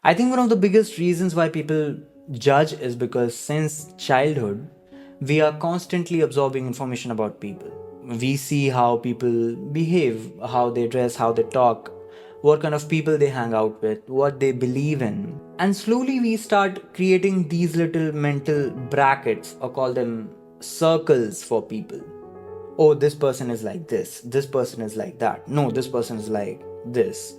I think one of the biggest reasons why people judge is because since childhood, we are constantly absorbing information about people. We see how people behave, how they dress, how they talk, what kind of people they hang out with, what they believe in. And slowly we start creating these little mental brackets, or call them circles, for people. Oh, this person is like this person is like that, no, this person is like this.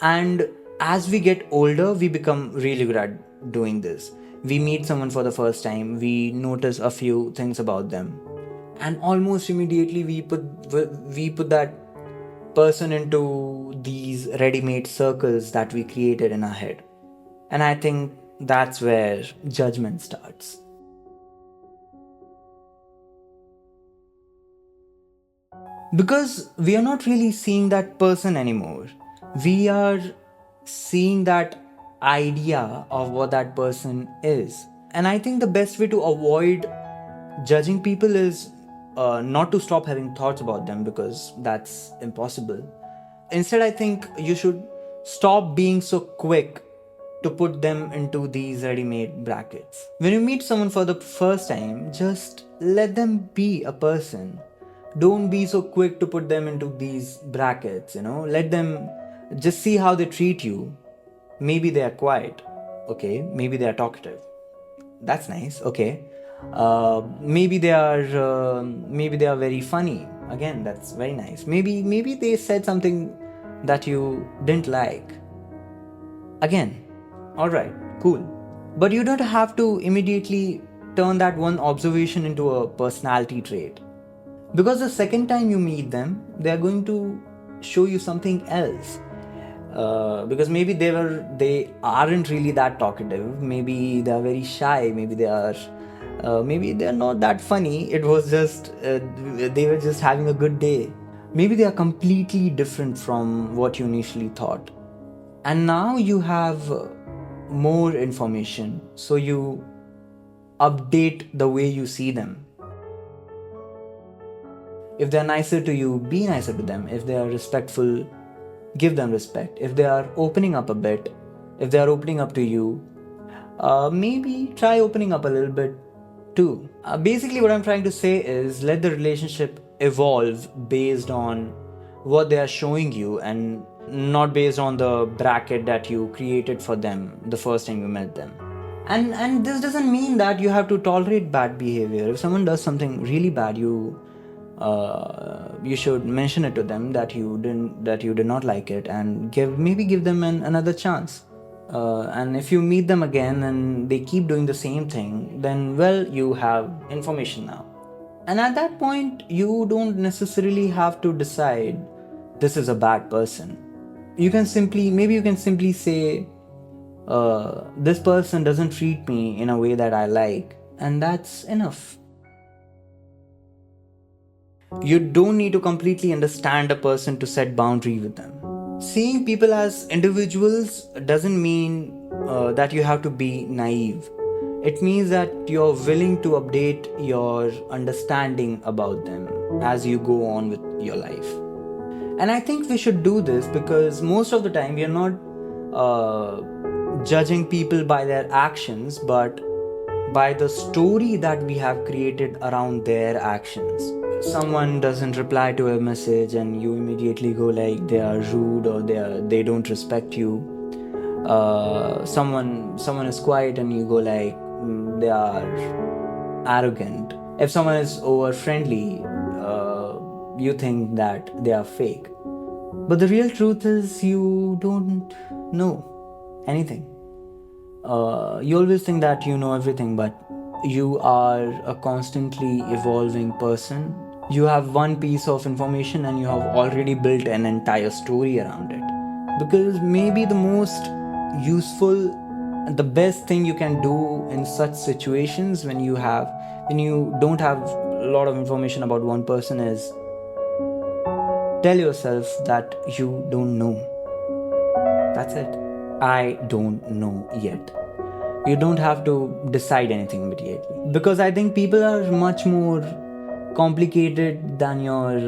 And as we get older, we become really good at doing this. We meet someone for the first time, we notice a few things about them, and almost immediately we put that person into these ready-made circles that we created in our head. And I think that's where judgment starts. Because we are not really seeing that person anymore. We are seeing that idea of what that person is. And I think the best way to avoid judging people is not to stop having thoughts about them, because that's impossible. Instead, I think you should stop being so quick to put them into these ready made brackets. When you meet someone for the first time, just let them be a person. Don't be so quick to put them into these brackets, Let them just see how they treat you. Maybe they are quiet, okay? Maybe they are talkative. That's nice, okay. Maybe they are very funny. Again, that's very nice. Maybe they said something that you didn't like. Again, alright, cool. But you don't have to immediately turn that one observation into a personality trait. Because the second time you meet them, they are going to show you something else. Because maybe they aren't really that talkative. Maybe they are very shy. Maybe they are not that funny. It was just they were just having a good day. Maybe they are completely different from what you initially thought. And now you have more information, so you update the way you see them. If they're nicer to you, be nicer to them. If they are respectful, give them respect. If they are opening up a bit, if they are opening up to you, maybe try opening up a little bit too. Basically, what I'm trying to say is let the relationship evolve based on what they are showing you, and not based on the bracket that you created for them the first time you met them. And this doesn't mean that you have to tolerate bad behavior. If someone does something really bad, you should mention it to them that you did not like it, and give them another chance. And if you meet them again and they keep doing the same thing, then well, you have information now. And at that point, you don't necessarily have to decide this is a bad person. Maybe you can simply say, this person doesn't treat me in a way that I like, and that's enough. You don't need to completely understand a person to set boundary with them. Seeing people as individuals doesn't mean that you have to be naive. It means that you're willing to update your understanding about them as you go on with your life. And I think we should do this because most of the time we are not judging people by their actions, but by the story that we have created around their actions. Someone doesn't reply to a message and you immediately go like they are rude, or they don't respect you. Someone is quiet and you go like they are arrogant. If someone is over friendly, you think that they are fake. But the real truth is you don't know anything. You always think that you know everything, but you are a constantly evolving person. You have one piece of information and you have already built an entire story around it. Because maybe the most useful and the best thing you can do in such situations when you don't have a lot of information about one person is tell yourself that you don't know. That's it. I don't know yet. You don't have to decide anything immediately. Because I think people are much more complicated than your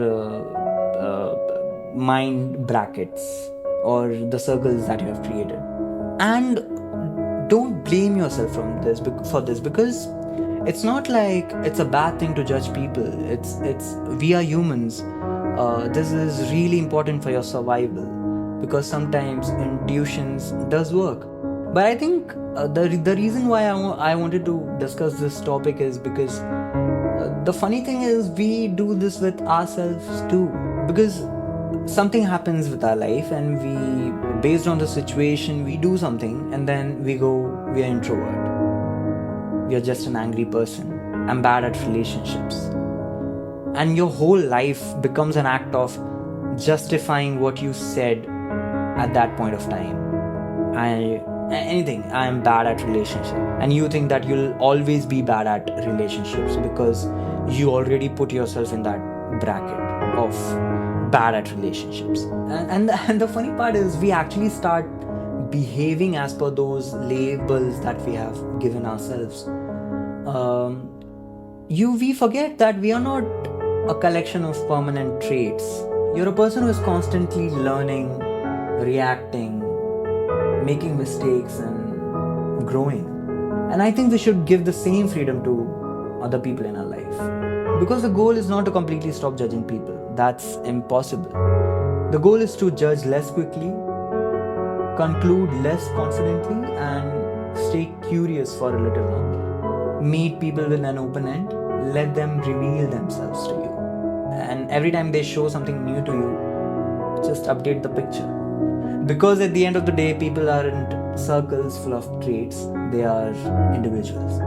mind brackets or the circles that you have created. And don't blame yourself for this, because it's not like it's a bad thing to judge people. It's we are humans. This is really important for your survival, because sometimes intuitions does work. But I think the reason why I wanted to discuss this topic is because the funny thing is we do this with ourselves too, because something happens with our life and we, based on the situation, we do something and then we go, we are introvert, we are just an angry person, I'm bad at relationships, and your whole life becomes an act of justifying what you said at that point of time. I am bad at relationship, and you think that you'll always be bad at relationships because you already put yourself in that bracket of bad at relationships. And the funny part is we actually start behaving as per those labels that we have given ourselves. We forget that we are not a collection of permanent traits. You're a person who is constantly learning, reacting, making mistakes, and growing. And I think we should give the same freedom to other people in our life. Because the goal is not to completely stop judging people. That's impossible. The goal is to judge less quickly, conclude less confidently, and stay curious for a little longer. Meet people with an open end, let them reveal themselves to you. And every time they show something new to you, just update the picture. Because at the end of the day, people aren't circles full of traits, they are individuals.